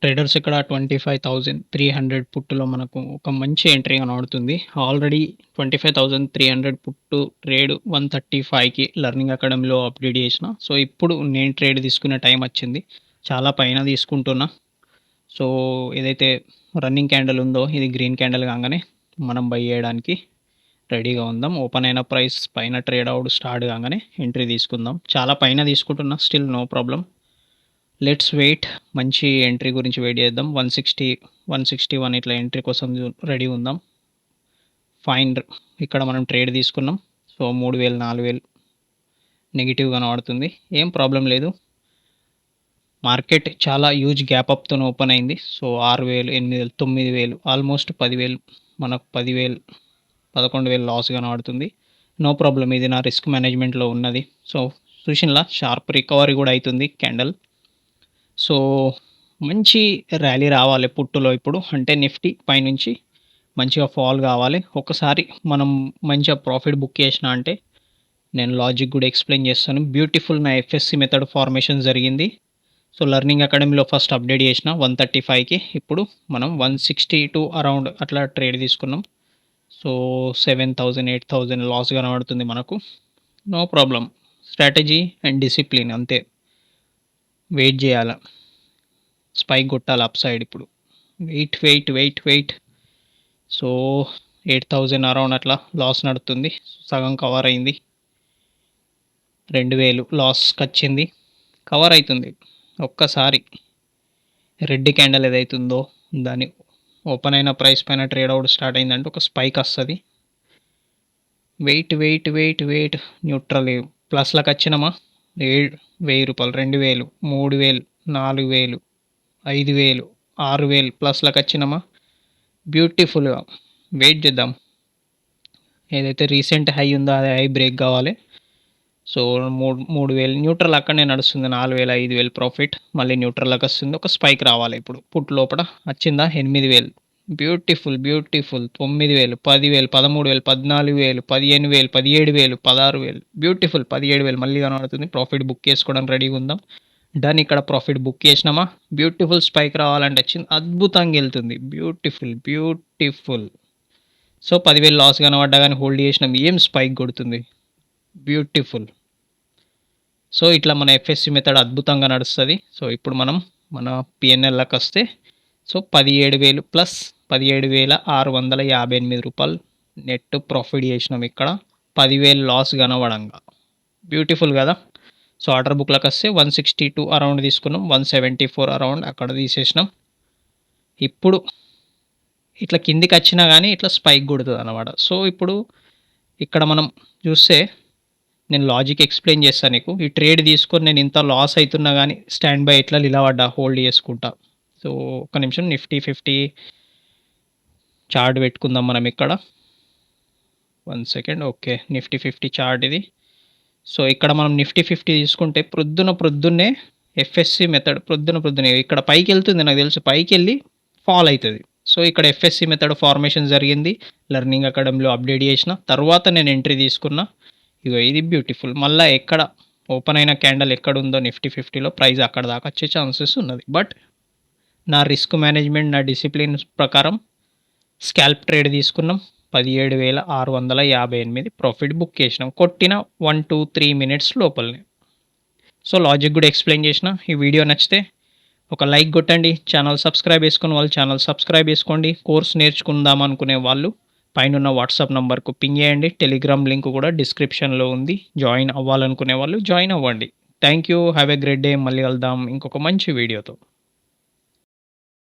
Traders ఇక్కడ 25,300 పుట్టులో మనకు ఒక మంచి ఎంట్రీ కనబడుతుంది. ఆల్రెడీ 25,300 పుట్టు ట్రేడ్ 135కి లెర్నింగ్ అకాడమీలో అప్డేట్ చేసిన. సో, ఇప్పుడు నేను ట్రేడ్ తీసుకునే టైం వచ్చింది. చాలా పైన తీసుకుంటున్నా. సో, ఏదైతే రన్నింగ్ క్యాండిల్ ఉందో ఇది గ్రీన్ క్యాండిల్ కాగానే మనం బై చేయడానికి రెడీగా ఉందాం. ఓపెన్ అయిన ప్రైస్ పైన ట్రేడ్ అవుట్ స్టార్ట్ కాగానే ఎంట్రీ తీసుకుందాం. చాలా పైన తీసుకుంటున్నా, still no problem. Let's wait. మంచి ఎంట్రీ గురించి వెయిట్ చేద్దాం. 160, 161 ఇట్లా ఎంట్రీ కోసం రెడీ ఉందాం. ఫైన్. ఇక్కడ మనం ట్రేడ్ తీసుకున్నాం. సో, 3,000, 4,000 నెగిటివ్ కనబడుతుంది. ఏం ప్రాబ్లం లేదు. మార్కెట్ చాలా హ్యూజ్ గ్యాప్ అప్తో ఓపెన్ అయింది. సో, 6,000, 8,000, 9,000 ఆల్మోస్ట్ 10,000 మనకు 10,000, 11,000 లాస్ కనబడుతుంది. No problem. ఇది నా రిస్క్ మేనేజ్మెంట్లో ఉన్నది. సో, చూసినలా షార్ప్ రికవరీ కూడా అవుతుంది క్యాండల్. సో, మంచి ర్యాలీ రావాలి పుట్టులో ఇప్పుడు. అంటే నిఫ్టీ పైనుంచి మంచిగా ఫాల్ కావాలి. ఒకసారి మనం మంచిగా ప్రాఫిట్ బుక్ చేసిన అంటే నేను లాజిక్ కూడా ఎక్స్ప్లెయిన్ చేస్తాను. బ్యూటిఫుల్ నా ఎఫ్ఎస్సి మెథడ్ ఫార్మేషన్ జరిగింది. సో, లెర్నింగ్ అకాడమీలో ఫస్ట్ అప్డేట్ చేసిన 135కి. ఇప్పుడు మనం 162 అరౌండ్ అట్లా ట్రేడ్ తీసుకున్నాం. సో, 7,000, 8,000 లాస్ కనబడుతుంది మనకు. No problem. Strategy and discipline అంతే. వెయిట్ చేయాలి. స్పైక్ కొట్టాలి అప్ సైడ్ ఇప్పుడు. వెయిట్. సో, 8,000 అరౌండ్ అట్లా లాస్ నడుతుంది. సగం కవర్ అయింది. 2,000 లాస్కి వచ్చింది. కవర్ అవుతుంది. ఒక్కసారి రెడ్ క్యాండిల్ ఏదైతుందో దాని ఓపెన్ అయిన ప్రైస్ పైన ట్రేడ్ అవుట్ స్టార్ట్ అయిందంటే ఒక స్పైక్ వస్తుంది. వెయిట్. న్యూట్రల్ ప్లస్లకు వచ్చినామా? 1,000 రూపాయలు, 2,000, 3,000, 4,000, 5,000, 6,000 ప్లస్లకు వచ్చినామా? బ్యూటిఫుల్గా వెయిట్ చేద్దాం. ఏదైతే రీసెంట్ హై ఉందో అది హై బ్రేక్ కావాలి. సో, 3,000 న్యూట్రల్ అక్కడనే నడుస్తుంది. 4,000, 5,000 ప్రాఫిట్. మళ్ళీ న్యూట్రల్కి వస్తుంది. ఒక స్పైక్ రావాలి ఇప్పుడు. పుట్ లోపల వచ్చిందా? 8,000. బ్యూటిఫుల్. 9,000, 10,000, 13,000, 14,000, 15,000, 17,000, 16,000. బ్యూటిఫుల్. 17,000 మళ్ళీ కనబడుతుంది. ప్రాఫిట్ బుక్ చేసుకోవడానికి రెడీగా ఉందాం. డన్. ఇక్కడ ప్రాఫిట్ బుక్ చేసినామా? బ్యూటిఫుల్ స్పైక్ రావాలంటే వచ్చింది. అద్భుతంగా వెళ్తుంది. బ్యూటిఫుల్. సో, 10,000 లాస్ కనబడ్డా కానీ హోల్డ్ చేసినాం. ఏం స్పైక్ కొడుతుంది. బ్యూటిఫుల్. సో, ఇట్లా మన ఎఫ్ఎస్సి మెథడ్ అద్భుతంగా నడుస్తుంది. సో, ఇప్పుడు మనం మన పిఎన్ఎల్కి వస్తే సో 17,000 ప్లస్ 17,658 రూపాయలు నెట్ ప్రాఫిట్ చేసినాం. ఇక్కడ 10,000 లాస్ కనబడంగా. బ్యూటిఫుల్ కదా. సో, ఆర్డర్ బుక్లోకి వస్తే 162 అరౌండ్ తీసుకున్నాం. 174 అరౌండ్ అక్కడ తీసేసినాం. ఇప్పుడు ఇట్లా కిందికి వచ్చినా కానీ ఇట్లా స్పైక్ కొడుతుంది అన్నమాట. సో, ఇప్పుడు ఇక్కడ మనం చూస్తే నేను లాజిక్ ఎక్స్ప్లెయిన్ చేస్తాను నీకు. ఈ ట్రేడ్ తీసుకొని నేను ఇంత లాస్ అవుతున్నా కానీ స్టాండ్ బై ఇట్లా నిలబడ్డా హోల్డ్ చేసుకుంటా. సో, ఒక్క నిమిషం. నిఫ్టీ 50 చార్ట్ పెట్టుకుందాం మనం ఇక్కడ. 1 సెకండ్. ఓకే, నిఫ్టీ 50 చార్ట్ ఇది. సో, ఇక్కడ మనం నిఫ్టీ 50 తీసుకుంటే ప్రొద్దున్నే ఎఫ్ఎస్సి మెథడ్ ప్రొద్దునే ఇక్కడ పైకి వెళ్తుంది. నాకు తెలుసు పైకి వెళ్ళి ఫాల్ అవుతుంది. సో, ఇక్కడ ఎఫ్ఎస్సి మెథడ్ ఫార్మేషన్ జరిగింది. లెర్నింగ్ అకాడమీలో అప్డేట్ చేసిన తర్వాత నేను ఎంట్రీ తీసుకున్నా. ఇగో ఇది బ్యూటిఫుల్. మళ్ళీ ఎక్కడ ఓపెన్ అయిన క్యాండల్ ఎక్కడ ఉందో నిఫ్టీ 50లో ప్రైస్ అక్కడ దాకా వచ్చే ఛాన్సెస్ ఉన్నది. బట్ నా రిస్క్ మేనేజ్మెంట్, నా డిసిప్లిన్ ప్రకారం స్కాల్ప్ ట్రేడ్ తీసుకున్నాం. 17,658 ప్రాఫిట్ బుక్ చేసినాం. కొట్టిన 1, 2, 3 మినిట్స్ లోపలనే. సో, లాజిక్ కూడా ఎక్స్ప్లెయిన్ చేసిన. ఈ వీడియో నచ్చితే ఒక లైక్ కొట్టండి. ఛానల్ సబ్స్క్రైబ్ చేసుకుని వాళ్ళు ఛానల్ సబ్స్క్రైబ్ చేసుకోండి. కోర్స్ నేర్చుకుందాం అనుకునే వాళ్ళు పైన వాట్సాప్ నంబర్కు పింగ్ చేయండి. టెలిగ్రామ్ లింక్ కూడా డిస్క్రిప్షన్లో ఉంది. జాయిన్ అవ్వాలనుకునే వాళ్ళు జాయిన్ అవ్వండి. Thank you. Have a great day. మళ్ళీ కలుద్దాం ఇంకొక మంచి వీడియోతో.